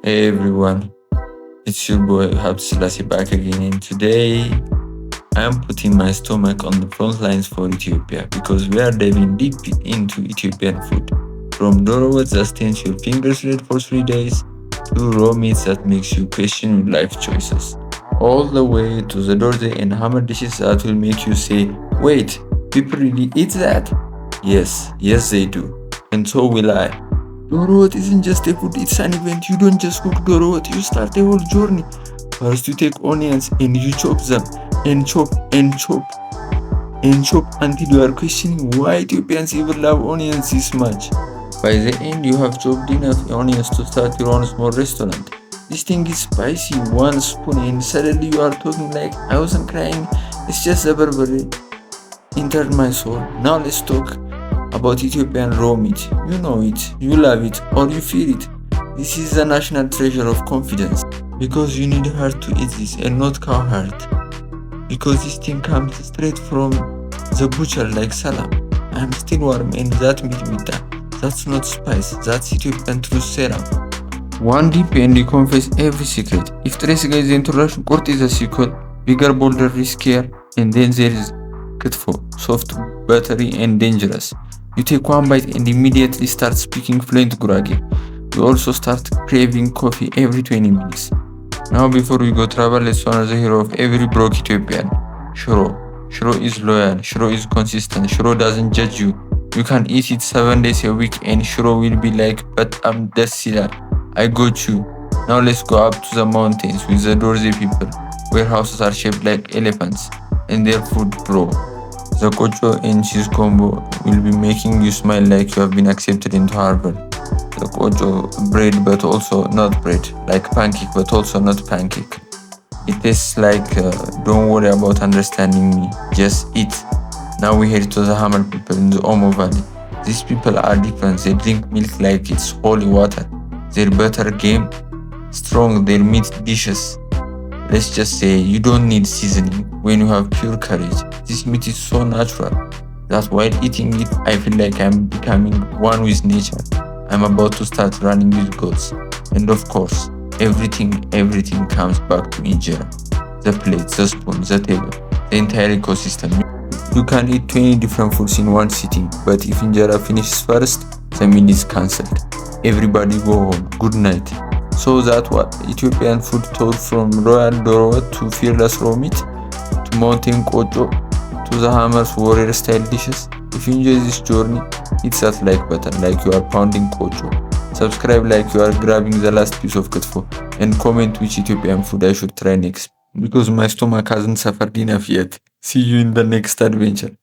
Hey everyone, it's your boy Habslasi back again, and today I am putting my stomach on the front lines for Ethiopia because we are diving deep into Ethiopian food. From Doro Wot that stains your fingers red for 3 days to raw meats that makes you question your life choices. All the way to the dorsey and hammer dishes that will make you say, wait, people really eat that? Yes, they do. And so will I. Doro Wot isn't just a food, it's an event. You don't just cook Doro Wot, you start a whole journey. First, you take onions and you chop them and chop and chop and chop until you are questioning why Ethiopians even love onions this much. By the end, you have chopped enough onions to start your own small restaurant. This thing is spicy, one spoon, and suddenly you are talking like I wasn't crying. It's just the Berbere entered my soul. Now let's talk about Ethiopian raw meat. You know it, you love it, or you fear it. This is the national treasure of confidence. Because you need heart to eat this and not cow heart. Because this thing comes straight from the butcher like salam. I'm still warm and that meat mita. That's not spice, that's Ethiopian truth serum. One deep and you confess every secret. If Trace guys introduction court is a sequel, bigger, bolder, riskier, and then there is Kitfo, soft, buttery, and dangerous. You take one bite and immediately start speaking fluent Gurage. You also start craving coffee every 20 minutes. Now before we go travel, let's honor the hero of every broke Ethiopian, Shiro. Shiro is loyal, Shiro is consistent, Shiro doesn't judge you. You can eat it 7 days a week and Shiro will be like, but I'm Desila. I got you. Now let's go up to the mountains with the Dorze people, where houses are shaped like elephants, and their food bro. The kocho and cheese combo will be making you smile like you have been accepted into Harvard. The kocho bread but also not bread, like pancake but also not pancake. It tastes like don't worry about understanding me, just eat. Now we head to the Hammer people in the Omo Valley. These people are different, they drink milk like it's holy water. Their butter game strong, their meat dishes. Let's just say you don't need seasoning when you have pure courage. This meat is so natural that while eating it, I feel like I'm becoming one with nature. I'm about to start running with goats. And of course, everything comes back to Injera. The plate, the spoon, the table, the entire ecosystem. You can eat 20 different foods in one sitting, but if Injera finishes first, the meal is cancelled. Everybody go home. Good night. So that what Ethiopian food taught from royal Doro Wot to fearless raw meat, to mountain kocho, to the Hammer's warrior style dishes. If you enjoy this journey, hit that like button like you are pounding kocho. Subscribe like you are grabbing the last piece of Kitfo, and comment which Ethiopian food I should try next, because my stomach hasn't suffered enough yet. See you in the next adventure.